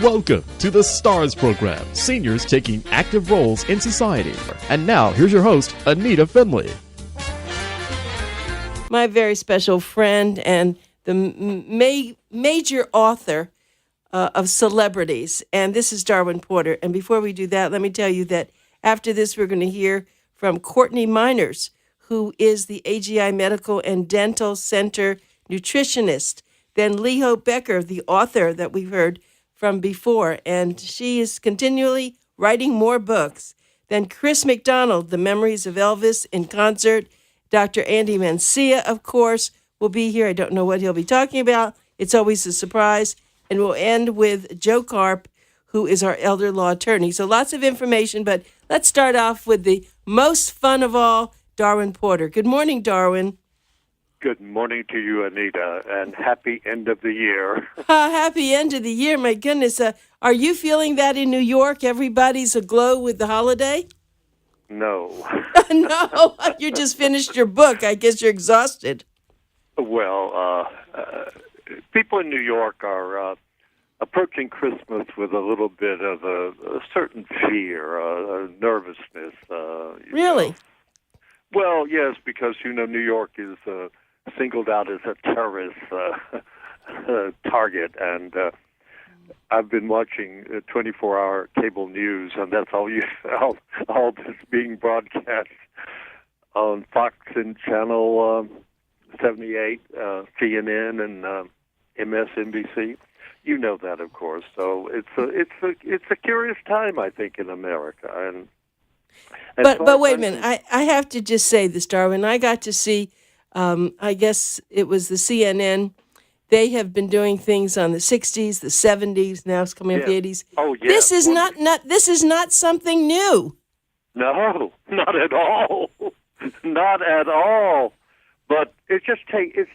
Welcome to the STARS program, seniors taking active roles in society. And now, here's your host, Anita Finley. My very special friend and the major author of celebrities. And this is Darwin Porter. And before we do that, let me tell you that after this, we're going to hear from Courtney Miners, who is the AGI Medical and Dental Center nutritionist. Then Lee Hope Becker, the author that we've heard from before, and she is continually writing more books. Then Chris McDonald, The Memories of Elvis in Concert. Dr. Andy Mencia, of course, will be here. I don't know what he'll be talking about. It's always a surprise. And we'll end with Joe Karp, who is our elder law attorney. So lots of information, but let's start off with the most fun of all, Darwin Porter. Good morning, Darwin. Good morning to you, Anita, and happy end of the year. Happy end of the year, my goodness. Are you feeling that in New York? Everybody's aglow with the holiday? No. No, you just finished your book. I guess you're exhausted. Well, people in New York are approaching Christmas with a little bit of a certain fear, a nervousness. Really? Know. Well, yes, because, New York is singled out as a terrorist target, and I've been watching 24-hour cable news, and that's all that's being broadcast on Fox and Channel 78, CNN, and MSNBC. You know that, of course. So it's a curious time, I think, in America. But wait a minute. I have to just say this, Darwin. I got to see, I guess it was the CNN. They have been doing things on the 60s, the 70s. Now it's coming up the 80s. Oh, yeah. This is This is not something new. No, not at all. Not at all. But it's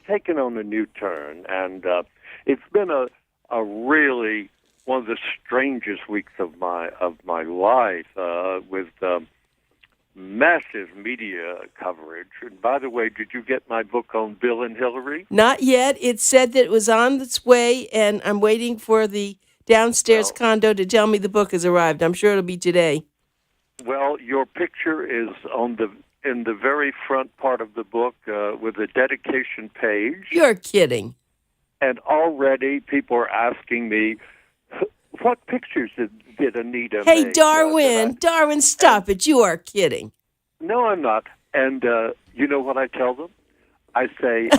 taken on a new turn, and it's been a really one of the strangest weeks of my life with massive media coverage. And by the way, did you get my book on Bill and Hillary? Not yet. It said that it was on its way, and I'm waiting for the downstairs condo to tell me the book has arrived. I'm sure it'll be today. Well, your picture is in the very front part of the book with a dedication page. You're kidding. And already people are asking me, what pictures did Anita make? Hey, Darwin, stop it. You are kidding. No, I'm not. And you know what I tell them? I say,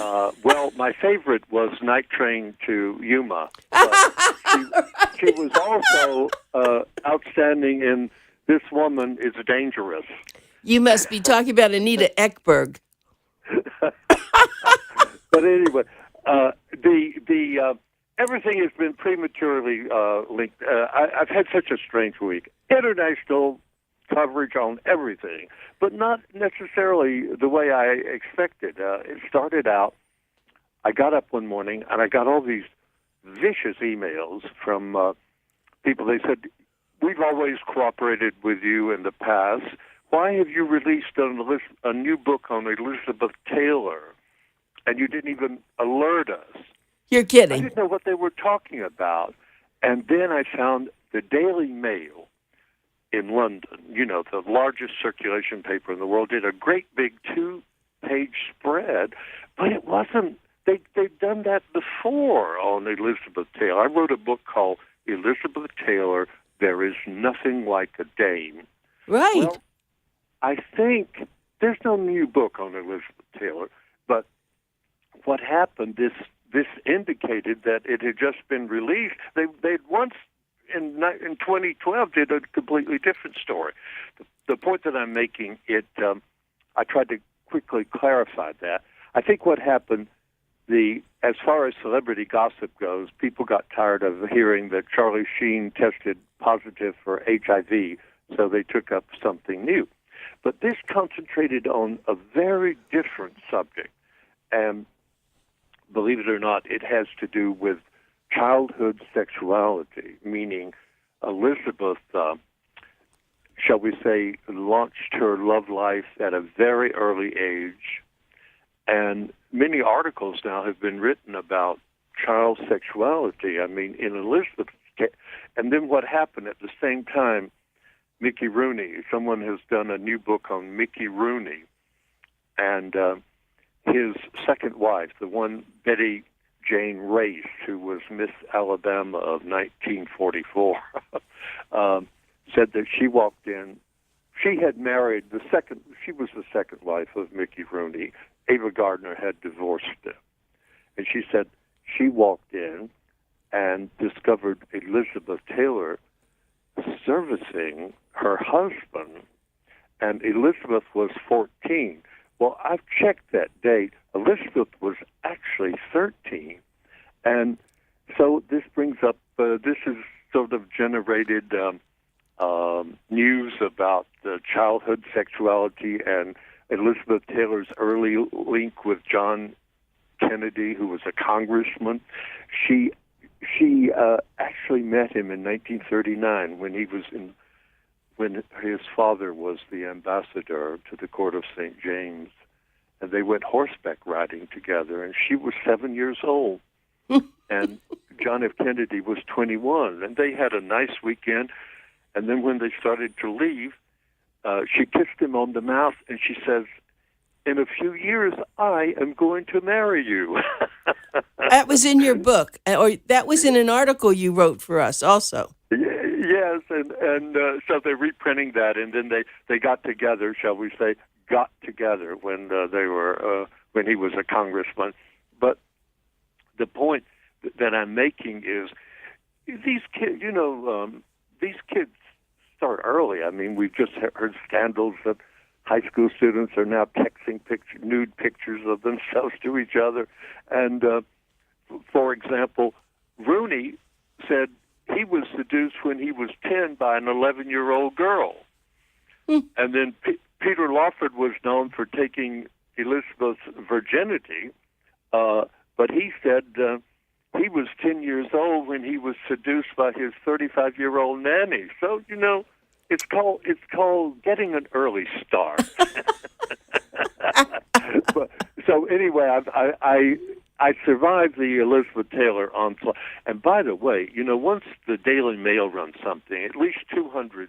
well, my favorite was Night Train to Yuma. She was also outstanding in This Woman is Dangerous. You must be talking about Anita Ekberg. But anyway, the everything has been prematurely linked. I've had such a strange week. International coverage on everything, but not necessarily the way I expected. It started out, I got up one morning, and I got all these vicious emails from people. They said, we've always cooperated with you in the past. Why have you released a new book on Elizabeth Taylor, and you didn't even alert us? You're kidding. I didn't know what they were talking about. And then I found the Daily Mail in London, the largest circulation paper in the world, did a great big 2-page spread, but it wasn't, they'd done that before on Elizabeth Taylor. I wrote a book called Elizabeth Taylor, There Is Nothing Like a Dame. Right. Well, I think there's no new book on Elizabeth Taylor, but what happened, this indicated that it had just been released. They'd once, in 2012, did a completely different story. The point that I'm making, I tried to quickly clarify that. I think what happened, as far as celebrity gossip goes, people got tired of hearing that Charlie Sheen tested positive for HIV, so they took up something new. But this concentrated on a very different subject, and believe it or not, it has to do with childhood sexuality, meaning Elizabeth, shall we say, launched her love life at a very early age, and many articles now have been written about child sexuality. I mean, in Elizabeth's And then what happened at the same time, Mickey Rooney, someone has done a new book on Mickey Rooney, and his second wife, the one Betty Jane Race, who was Miss Alabama of 1944, said that she walked in. She had married she was the second wife of Mickey Rooney. Ava Gardner had divorced her. And she said she walked in and discovered Elizabeth Taylor servicing her husband, and Elizabeth was 14. Well, I've checked that date. Elizabeth was actually 13. And so this brings up, this has sort of generated news about childhood sexuality and Elizabeth Taylor's early link with John Kennedy, who was a congressman. She actually met him in 1939 when his father was the ambassador to the court of St. James, and they went horseback riding together, and she was 7 years old, and John F. Kennedy was 21, and they had a nice weekend, and then when they started to leave, she kissed him on the mouth, and she says, "In a few years, I am going to marry you." That was in your book, or that was in an article you wrote for us also. Yes, and so they're reprinting that, and then they got together, shall we say, when they were when he was a congressman. But the point that I'm making is these kids, these kids start early. I mean, we've just heard scandals that high school students are now texting nude pictures of themselves to each other. And, for example, Rooney said he was seduced when he was 10 by an 11-year-old girl. And then Peter Lawford was known for taking Elizabeth's virginity, but he said he was 10 years old when he was seduced by his 35-year-old nanny. So, it's called getting an early start. So anyway, I survived the Elizabeth Taylor onslaught. And by the way, once the Daily Mail runs something, at least 200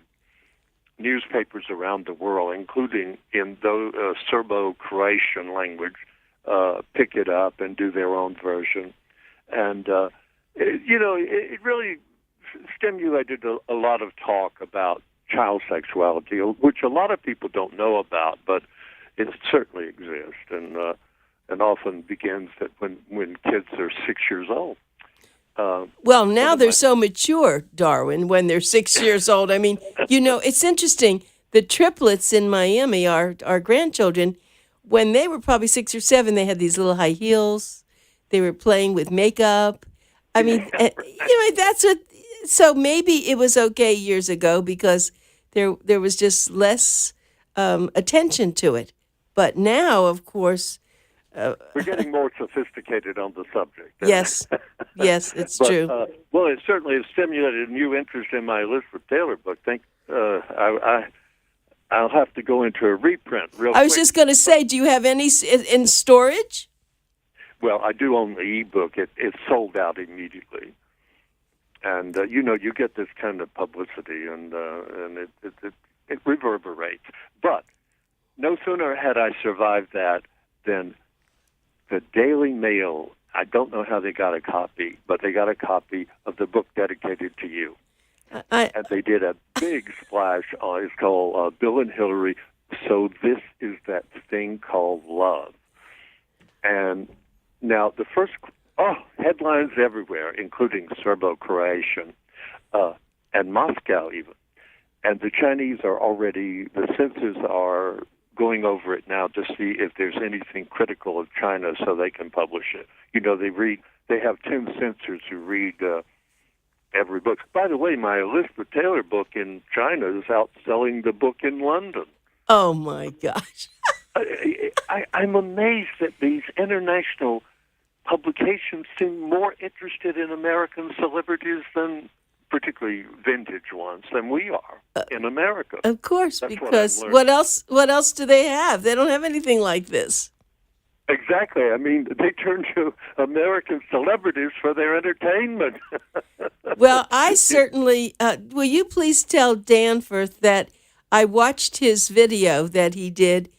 newspapers around the world, including in the Serbo-Croatian language, pick it up and do their own version. And, it really stimulated a lot of talk about child sexuality, which a lot of people don't know about, but it certainly exists, and often begins that when kids are 6 years old. Well, now they're so mature, Darwin, when they're 6 years old. I mean, it's interesting. The triplets in Miami, our grandchildren, when they were probably 6 or 7, they had these little high heels. They were playing with makeup. I mean, that's what. So maybe it was okay years ago because there was just less attention to it. But now, of course, we're getting more sophisticated on the subject. Yes, it's true. Well, it certainly has stimulated a new interest in my Elizabeth Taylor book. I'll have to go into a reprint real quick. I was just going to say, do you have any in storage? Well, I do own the ebook. It's sold out immediately. And, you get this kind of publicity, and it reverberates. But no sooner had I survived that than the Daily Mail, I don't know how they got a copy, but they got a copy of the book dedicated to you. And they did a big splash on it's called Bill and Hillary, So This Is That Thing Called Love. And now the first... headlines everywhere, including Serbo-Croatian and Moscow even. And the Chinese the censors are going over it now to see if there's anything critical of China so they can publish it. They have 10 censors who read every book. By the way, my Elizabeth Taylor book in China is outselling the book in London. Oh, my gosh. I'm amazed that these international publications seem more interested in American celebrities than particularly vintage ones than we are in America. Of course, because what else do they have? They don't have anything like this. Exactly. I mean, they turn to American celebrities for their entertainment. Well, I certainly, will you please tell Danforth that I watched his video that he did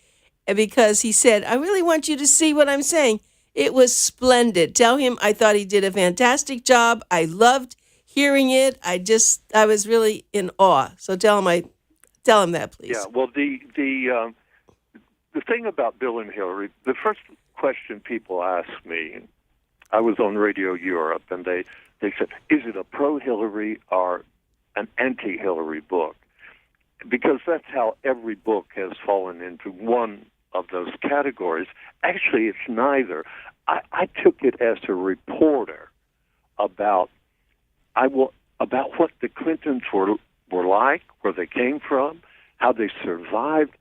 because he said, I really want you to see what I'm saying. It was splendid. Tell him I thought he did a fantastic job. I loved hearing it. I was really in awe. So tell him that, Yeah, please. well, the thing about Bill and Hillary, the first question people ask me, I was on Radio Europe, and they said, is it a pro-Hillary or an anti-Hillary book? Because that's how every book has fallen into one of those categories. Actually, it's neither. I took it as a reporter about what the Clintons were like, where they came from, how they survived.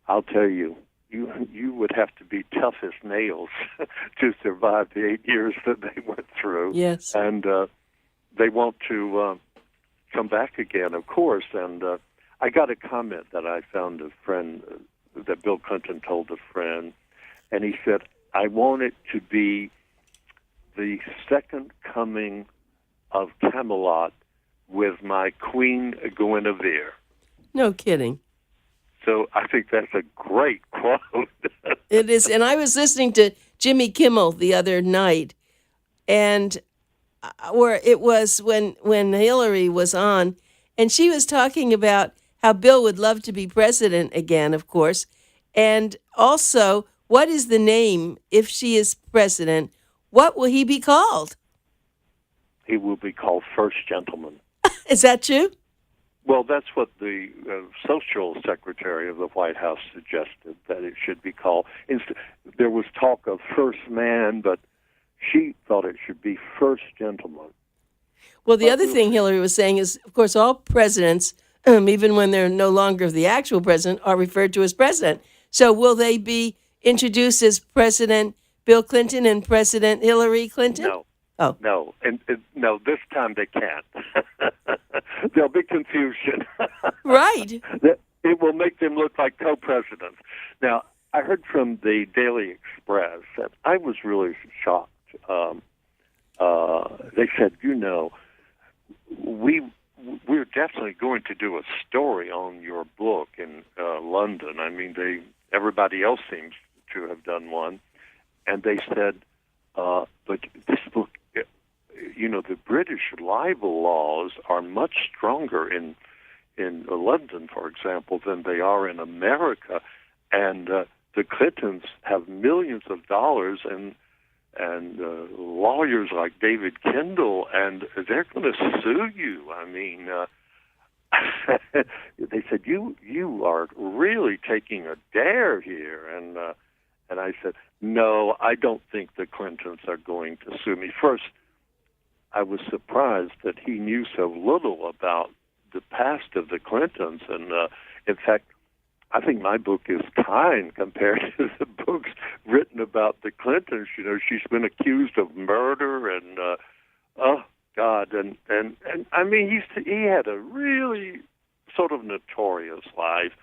I'll tell you, you would have to be tough as nails to survive the 8 years that they went through. Yes. And they want to come back again, of course. And I got a comment that I found a friend, that Bill Clinton told a friend, and he said, I want it to be the second coming of Camelot with my Queen Guinevere. No kidding. So I think that's a great quote. It is. And I was listening to Jimmy Kimmel the other night, and where it was when Hillary was on, and she was talking about how Bill would love to be president again, of course, and also what is the name if she is president? What will he be called? He will be called First Gentleman. Is that true? Well, that's what the social secretary of the White House suggested, that it should be called. There was talk of First Man, but she thought it should be First Gentleman. Well, the other thing Hillary was saying is, of course, all presidents, even when they're no longer the actual president, are referred to as president. So will they be introduced as President Bill Clinton and President Hillary Clinton? No. Oh. No, no, this time they can't. There'll be confusion. Right. It will make them look like co-presidents. Now, I heard from the Daily Express that I was really shocked. They said, we're definitely going to do a story on your book in London. I mean, everybody else seems to have done one. And they said, but this book, the British libel laws are much stronger in London, for example, than they are in America. And the Clintons have millions of dollars and lawyers like David Kendall, and they're going to sue you. I mean, they said, you are really taking a dare here. And I said, no, I don't think the Clintons are going to sue me. First, I was surprised that he knew so little about the past of the Clintons. And in fact, I think my book is kind compared to the books written about the Clintons. She's been accused of murder and, oh, God. And I mean, he had a really sort of notorious life.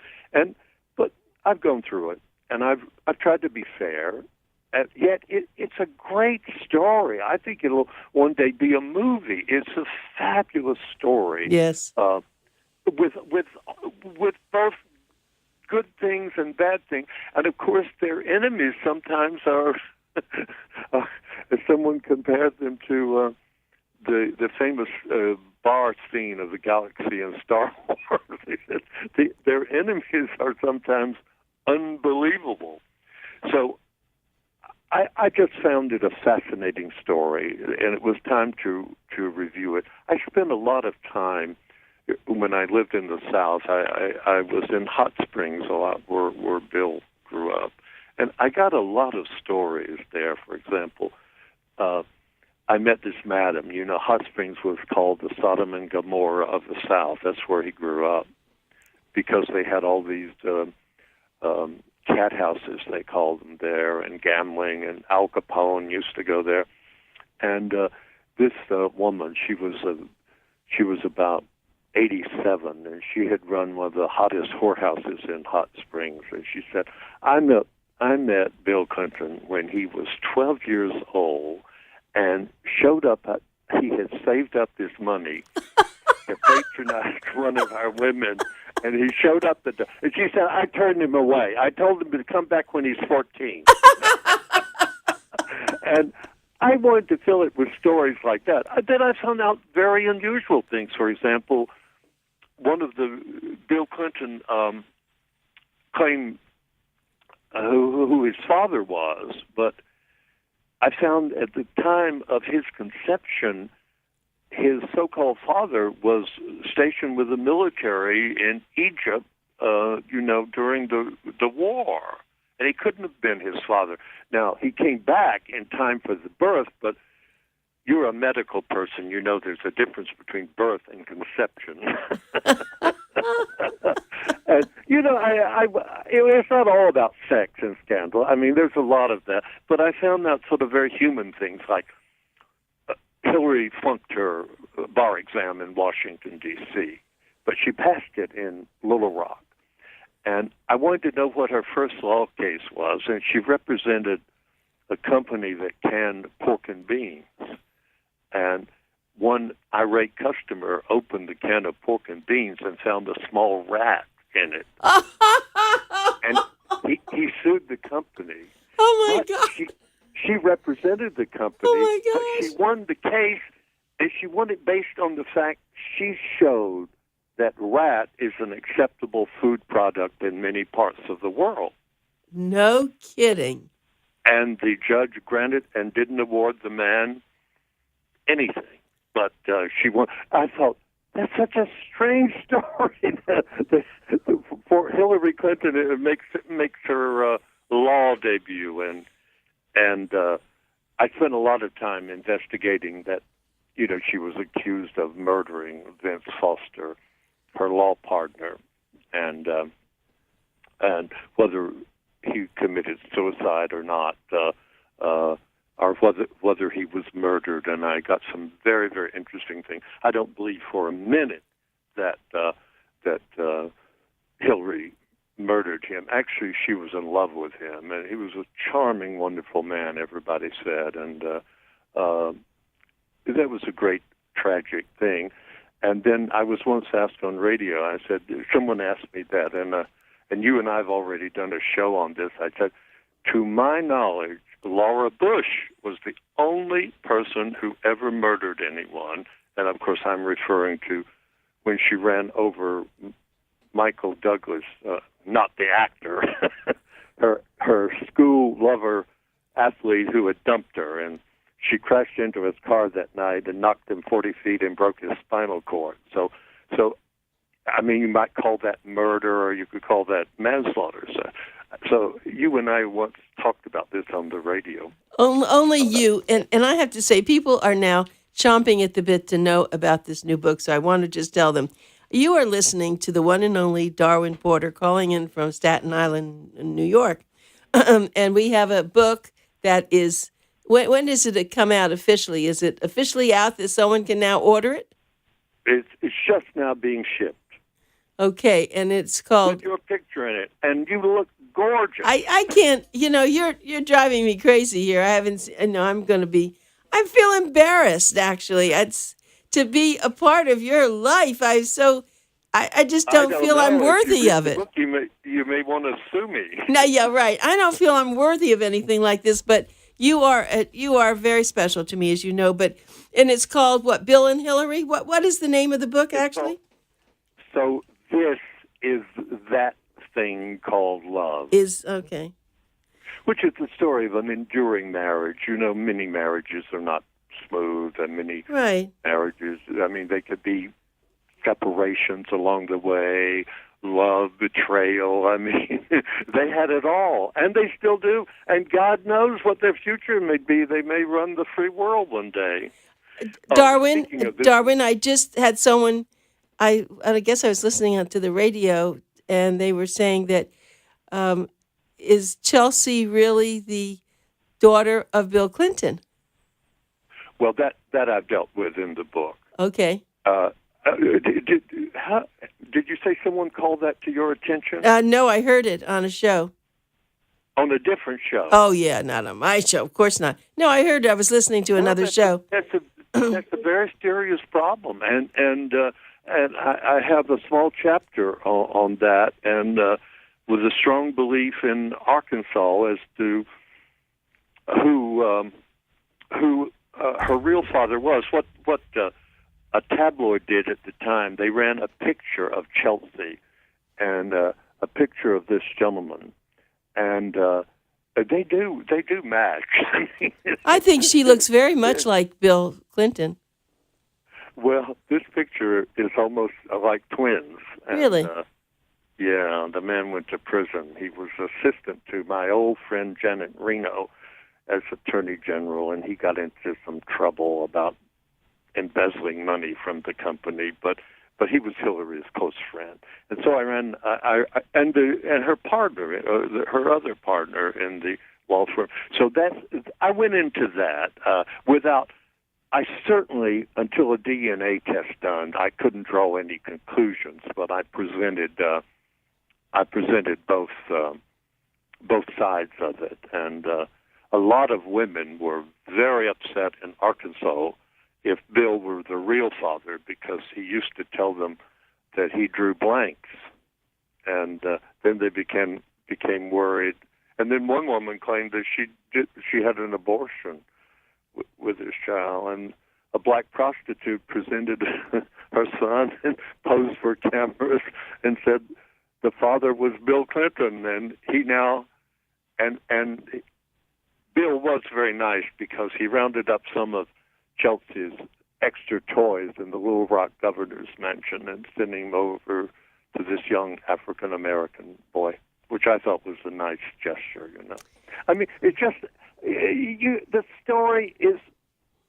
But I've gone through it, and I've tried to be fair. And yet it's a great story. I think it'll one day be a movie. It's a fabulous story. Yes. With both good things and bad things, and of course their enemies sometimes are. Someone compared them to the famous bar scene of the galaxy in Star Wars. They said their enemies are sometimes unbelievable. So. I just found it a fascinating story, and it was time to review it. I spent a lot of time when I lived in the South. I was in Hot Springs a lot, where Bill grew up, and I got a lot of stories there. For example, I met this madam. Hot Springs was called the Sodom and Gomorrah of the South. That's where he grew up, because they had all these cat houses, they called them there, and gambling, and Al Capone used to go there. And this woman, she was about 87, and she had run one of the hottest whorehouses in Hot Springs. And she said, I met Bill Clinton when he was 12 years old, and showed up he had saved up this money to patronize one of our women, and he showed up at the door. And she said, I turned him away. I told him to come back when he's 14. And I wanted to fill it with stories like that. Then I found out very unusual things. For example, one of the Bill Clinton claimed who his father was, but I found at the time of his conception, his so-called father was stationed with the military in Egypt, during the war, and he couldn't have been his father. Now, he came back in time for the birth, but you're a medical person. You know there's a difference between birth and conception. And, it's not all about sex and scandal. I mean, there's a lot of that. But I found out sort of very human things, like Hillary flunked her bar exam in Washington, D.C., but she passed it in Little Rock. And I wanted to know what her first law case was, and she represented a company that canned pork and beans. And one irate customer opened the can of pork and beans and found a small rat in it. And he sued the company. Oh, my God. She represented the company. Oh, my but gosh. she won the case, and she won it based on the fact she showed that rat is an acceptable food product in many parts of the world. No kidding. And the judge granted and didn't award the man anything. But she won. I thought, that's such a strange story. For Hillary Clinton, it makes her law debut, and I spent a lot of time investigating that. She was accused of murdering Vince Foster, her law partner, and whether he committed suicide or not, or whether he was murdered. And I got some very, very interesting things. I don't believe for a minute that Hillary murdered him. Actually, she was in love with him, and he was a charming, wonderful man, everybody said, and that was a great, tragic thing. And then I was once asked on radio, I said, someone asked me that, and you and I have already done a show on this. I said, to my knowledge, Laura Bush was the only person who ever murdered anyone. And, of course, I'm referring to when she ran over Michael Douglas, not the actor, her school lover athlete who had dumped her. And she crashed into his car that night and knocked him 40 feet and broke his spinal cord. So I mean, you might call that murder, or you could call that manslaughter. So you and I once talked about this on the radio. Only you. And I have to say, people are now chomping at the bit to know about this new book, so I want to just tell them. You are listening to the one and only Darwin Porter calling in from Staten Island, New York. And we have a book that is, when does it come out officially? Is it officially out that someone can now order it? It's just now being shipped. Okay, and it's called... With your picture in it, and you look gorgeous. I can't, you're driving me crazy here. I haven't, I feel embarrassed, actually. It's to be a part of your life. I just don't feel know. I'm worthy of it. Book, you may want to sue me. No, yeah, right. I don't feel I'm worthy of anything like this, but you are very special to me, as you know. And it's called what? Bill and Hillary? What is the name of the book, actually? So this is that thing called love. Okay. Which is the story of an enduring marriage. Many marriages are not smooth, and many marriages, they could be separations along the way, love, betrayal. They had it all, and they still do. And God knows what their future may be. They may run the free world one day. Darwin, I just had someone, I guess I was listening to the radio, and they were saying that, is Chelsea really the daughter of Bill Clinton? Well, that I've dealt with in the book. Okay. Did you say someone called that to your attention? No, I heard it on a show. On a different show? Oh, yeah, not on my show. Of course not. No, I heard it. I was listening to another show. that's a very serious problem, and I have a small chapter on that, and with a strong belief in Arkansas as to who her real father was. What a tabloid did at the time, they ran a picture of Chelsea and a picture of this gentleman, and they do match. I think she looks very much like Bill Clinton. Well, this picture is almost like twins. And, really? Yeah, the man went to prison. He was assistant to my old friend Janet Reno as Attorney General, and he got into some trouble about embezzling money from the company, but he was Hillary's close friend, and so I ran. And her partner, her other partner in the law firm. So I went into that without. I certainly, until a DNA test done, I couldn't draw any conclusions, but I presented both sides of it, and a lot of women were very upset in Arkansas if Bill were the real father, because he used to tell them that he drew blanks, and then they became worried. And then one woman claimed that she had an abortion with his child, and a black prostitute presented her son and posed for cameras and said the father was Bill Clinton, and he now and Bill was very nice because he rounded up some of Chelsea's extra toys in the Little Rock governor's mansion and sending them over to this young African American boy, which I thought was a nice gesture. I mean, it just the story is,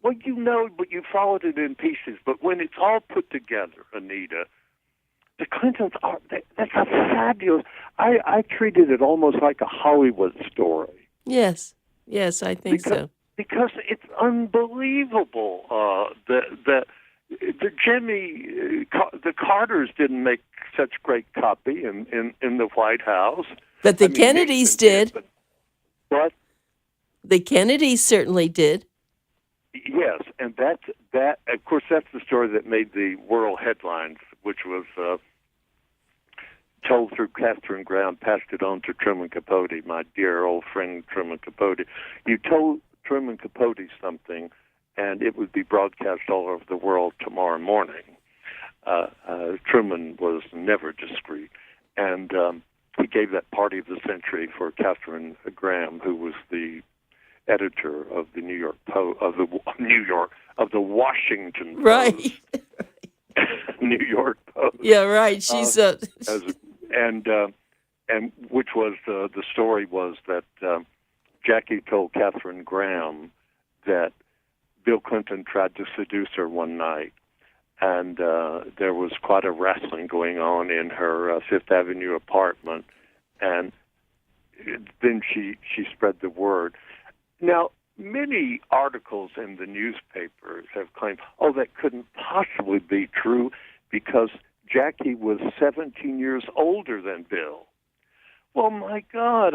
well, but you followed it in pieces. But when it's all put together, Anita, the Clintons that's a fabulous. I treated it almost like a Hollywood story. Yes, I think so. Because it's unbelievable that the Carters didn't make such great copy in the White House. But the Kennedys did. What? The Kennedys certainly did. Yes, and that of course that's the story that made the world headlines, which was told through Catherine Graham, passed it on to Truman Capote, my dear old friend Truman Capote. You told Truman Capote something, and it would be broadcast all over the world tomorrow morning. Truman was never discreet, and he gave that party of the century for Catherine Graham, who was the editor of the New York Post, of the Washington Post. Right. New York Post. Yeah, right. She's and which was the story was that Jackie told Catherine Graham that Bill Clinton tried to seduce her one night, and there was quite a wrestling going on in her Fifth Avenue apartment, and then she spread the word. Now, many articles in the newspapers have claimed, that couldn't possibly be true because Jackie was 17 years older than Bill. Well, my God,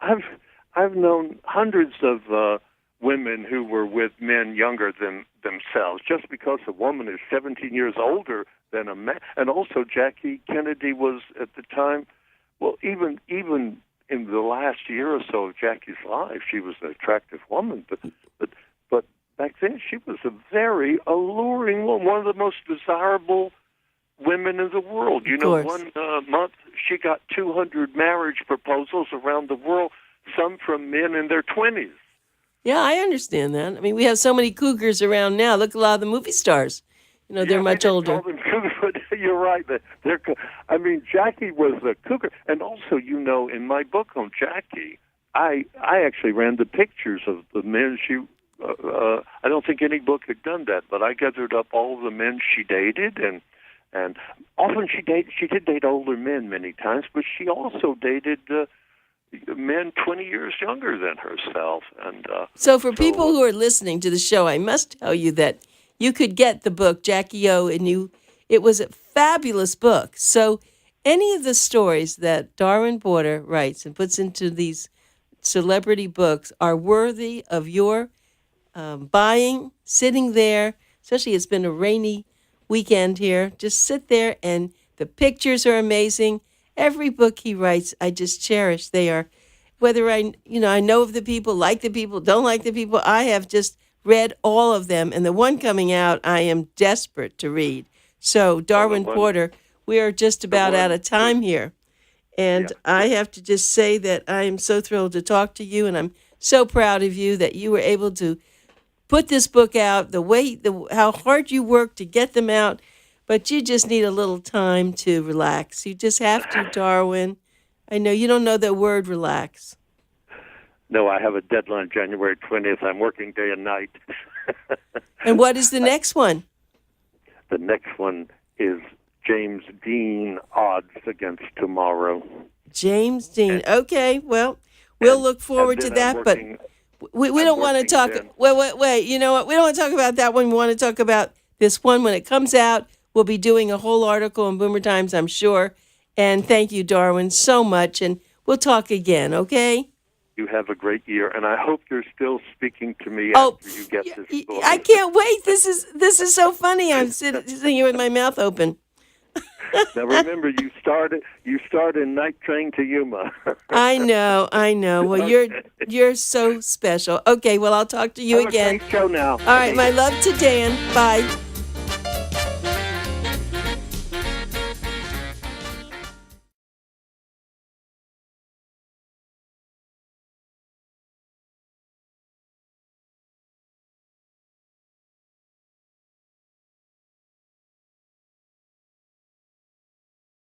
I've known hundreds of women who were with men younger than themselves. Just because a woman is 17 years older than a man, and also Jackie Kennedy was at the time. Well, even in the last year or so of Jackie's life, she was an attractive woman, but back then she was a very alluring woman, one of the most desirable women in the world. One month she got 200 marriage proposals around the world, some from men in their 20s. Yeah, I understand that. I mean, we have so many cougars around now. Look at a lot of the movie stars. They're much older. You're right. Jackie was a cougar. And also, in my book on Jackie, I actually ran the pictures of the men she... I don't think any book had done that, but I gathered up all of the men she dated, and often she did date older men many times, but she also dated men 20 years younger than herself. And so for people who are listening to the show, I must tell you that you could get the book Jackie O, and it was a fabulous book. So any of the stories that Darwin Porter writes and puts into these celebrity books are worthy of your buying, sitting there, especially it's been a rainy weekend here. Just sit there, and the pictures are amazing. Every book he writes, I just cherish. They are, whether I know of the people, like the people, don't like the people, I have just read all of them. And the one coming out, I am desperate to read. So, Darwin Porter, we are just about out of time here. And I have to just say that I am so thrilled to talk to you, and I'm so proud of you that you were able to put this book out, how hard you worked to get them out, but you just need a little time to relax. You just have to, Darwin. I know you don't know the word relax. No, I have a deadline January 20th. I'm working day and night. And what is the next one? The next one is James Dean, Odds Against Tomorrow. James Dean. Okay, well, we'll look forward to that, but we don't want to talk. Wait. You know what? We don't want to talk about that one. We want to talk about this one when it comes out. We'll be doing a whole article in Boomer Times, I'm sure. And thank you, Darwin, so much. And we'll talk again, okay? You have a great year, and I hope you're still speaking to me after you get this book. I can't wait. This is so funny. I'm sitting here with my mouth open. Now remember, you start in Night Train to Yuma. I know. Well, you're so special. Okay, well, I'll talk to you again. Have a great show now. All right, my love to Dan. Bye.